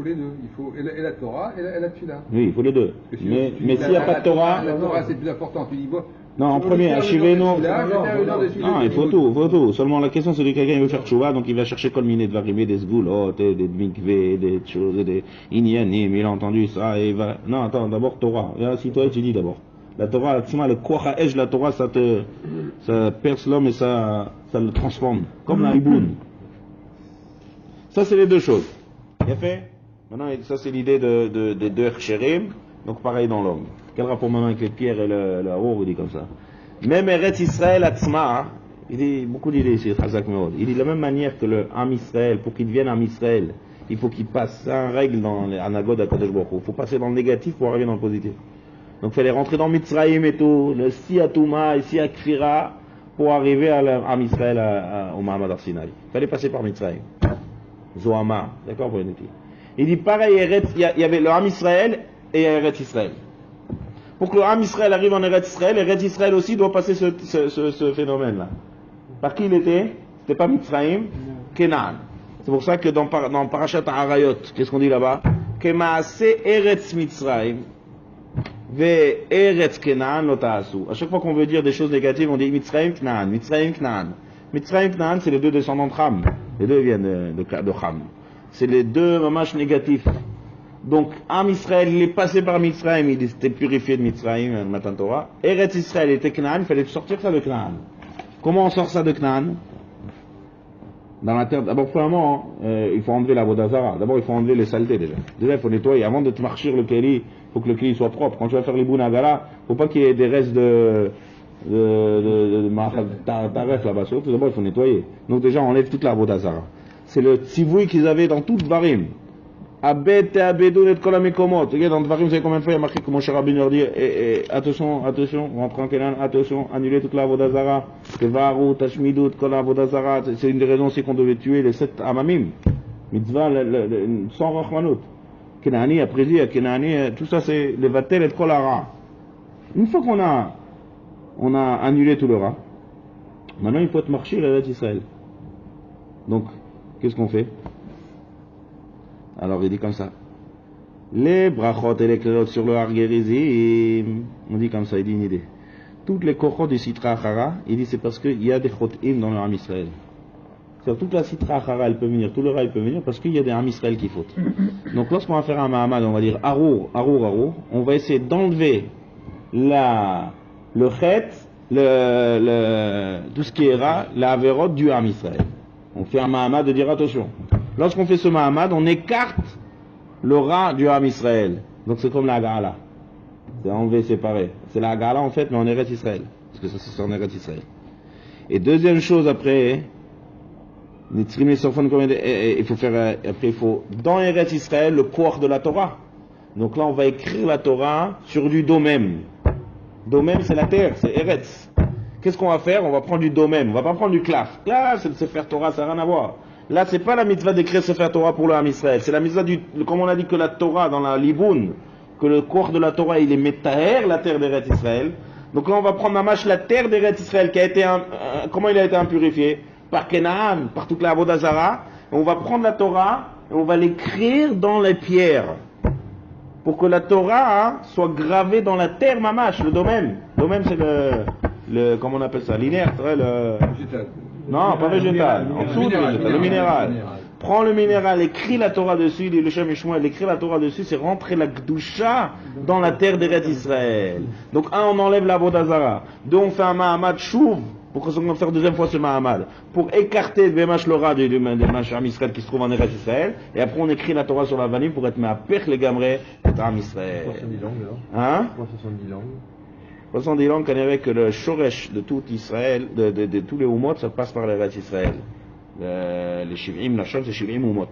faut et la Torah et la Tfila. Oui, il faut les deux. Mais s'il n'y a pas de Torah... La Torah c'est plus important. Tu dis bon... Non, en premier, Ashivenu... Non, il faut tout. Seulement la question c'est que quelqu'un veut faire Tshuva, donc il va chercher comme miné de varimer des sgoulot, des mikvé, des choses, des inyanim, il a entendu ça, et il va... Non, attends, d'abord Torah. Si toi tu dis d'abord. La Torah, le Koach HaEsh, la Torah, ça perce l'homme et ça le transforme. Comme la Iboun. Ça c'est les deux choses. Il a fait. Maintenant, ça c'est l'idée des deux Hersherim. Donc pareil dans l'homme. Quel rapport maintenant avec les pierres et le harour, il dit comme ça. Même Eretz Israël Atzma, il dit beaucoup d'idées ici, Chazak Meod. Il dit de la même manière que le Ham Israël, pour qu'il devienne Ham Israël, il faut qu'il passe, c'est une règle dans les Anagod à Kadosh Baruch Hu. Il faut passer dans le négatif pour arriver dans le positif. Donc il fallait rentrer dans Mitzrayim et tout, le Siyatouma et Siyakfira, pour arriver à Ham Israël au Mahamad Arsinaï. Il fallait passer par Mitzrayim. Zohama, d'accord pour une étude. Il dit pareil, il y avait le Ham Israël et Eretz Israël. Pour que le Ham Israël arrive en Eretz Israël aussi doit passer ce phénomène-là. Par qui il était? C'était pas Mitzrayim, Kenan. C'est pour ça que dans Parashat Harayot, qu'est-ce qu'on dit là-bas? Kemaase Eretz Mitzrayim ve Eretz Kenan lo ta'asu. À chaque fois qu'on veut dire des choses négatives, on dit Mitzrayim Knan, Mitzrayim Knan. Mitzrayim Knan, c'est les deux descendants de Ham. Les deux viennent de Ham. C'est les deux mamash négatifs. Donc, Am Israël, il est passé par Mitzrayim, il était purifié de Mitzrayim, Matan Torah. Eretz Israël était Knan, il fallait sortir ça de Knan. Comment on sort ça de Knan? Dans la terre, d'abord, premièrement, il faut enlever la vodazara. D'abord, il faut enlever les saletés déjà. Déjà, il faut nettoyer. Avant de te marcher le keli, il faut que le keli soit propre. Quand tu vas faire les bounagala, il ne faut pas qu'il y ait des restes de taref là-bas. Surtout, d'abord, il faut nettoyer. Donc, déjà, on enlève toute la vodazara. C'est le tzivouï qu'ils avaient dans toute Varim. Abed et abedou et kol hamekomot. Regarde, dans Varim, vous savez combien de fois il y a marqué que mon cher Rabbi leur dit attention, rentre en Kenan, attention, annulez toute la vodazara. Tevaru, tashmidut, kol vodazara. C'est une des raisons aussi qu'on devait tuer les 7 amamim. Mitzvah, sans rachmanut. Kenani, après dit, Kenani, tout ça c'est les vatel et kol hara. Une fois qu'on a annulé tout le rat, maintenant il faut être marché la date Israël. Donc, qu'est-ce qu'on fait? Alors il dit comme ça. Les brachot et les klelot sur le har gerizim. On dit comme ça, il dit une idée. Toutes les kochot du Sitra Achara, il dit c'est parce qu'il y a des chotim dans le Ham Israël. C'est-à-dire toute la Sitra Achara elle peut venir, tout le rat il peut venir parce qu'il y a des Ham Israël qui fautent. Donc lorsqu'on va faire un Mahamad, on va dire Arour, on va essayer d'enlever le chet, tout ce qui est rat, la averot du Ham Israël. On fait un Mahamad de dire attention. Lorsqu'on fait ce Mahamad, on écarte le rat du Ham Israël. Donc c'est comme la Hagala. C'est enlevé, séparé. C'est la Hagala en fait, mais en Eretz Israël. Parce que ça c'est en Eretz Israël. Et deuxième chose après, il faut faire, après il faut, dans Eretz Israël, le corps de la Torah. Donc là on va écrire la Torah sur du domem. Domem c'est la terre, c'est Eretz. Qu'est-ce qu'on va faire? On va prendre du domem, on va pas prendre du klaf. Là c'est le Sefer Torah, ça n'a rien à voir. Là, c'est pas la mitzvah d'écrire Sefer Torah pour le Ham Israël. C'est la mitzvah comme on a dit que la Torah dans la Liboun, que le corps de la Torah, il est Metaher, la terre d'Eretz Israël. Donc là, on va prendre la terre d'Eretz Israël qui a été, comment il a été impurifié? Par Kenaan, par toute la Avodazara. On va prendre la Torah et on va l'écrire dans les pierres. Pour que la Torah soit gravée dans la terre mamash, le domaine. Le domaine, c'est le, comment on appelle ça? L'inerte, Non, pas végétal. En dessous du végétal, le minéral. Prends le minéral, écris la Torah dessus, dit le Shem Yishmael, écrit la Torah dessus, c'est rentrer la Gdusha dans la terre d'Eretz Israël. Donc, on enlève la Vodazara. Deux, on fait un Mahamad Chouv, pour qu'on va faire deuxième fois ce Mahamad, pour écarter le Bemash Lora du Ham Israël qui se trouve en Eretz Israël, et après on écrit la Torah sur la vanille pour être mis à Pech les Gamré de Ham Israël. 70 langues Hein? 70 langues. 70 langues, qu'on avait que le Shoresh de tout Israël, de tous les Umot, ça passe par l'Eretz Israël. Les Shiv'im, la Shon, c'est Shiv'im Umot.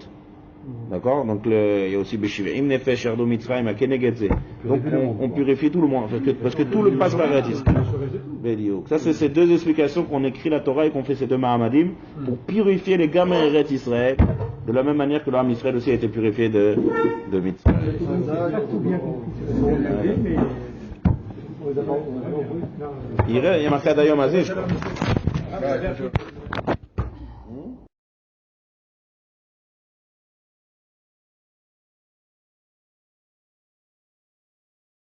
D'accord? Donc il y a aussi Beshiv'im Nefesh, Erdo Mitzrayim, Akenegedze. Donc on purifie tout le monde, parce que tout le passe par l'Eretz Israël. Ça, c'est ces deux explications qu'on écrit la Torah et qu'on fait ces deux Mahamadim pour purifier les gamins Eretz Israël, de la même manière que l'Am Israël aussi a été purifié de Mitzrayim. Il y a marqué d'ailleurs Mazé, je crois.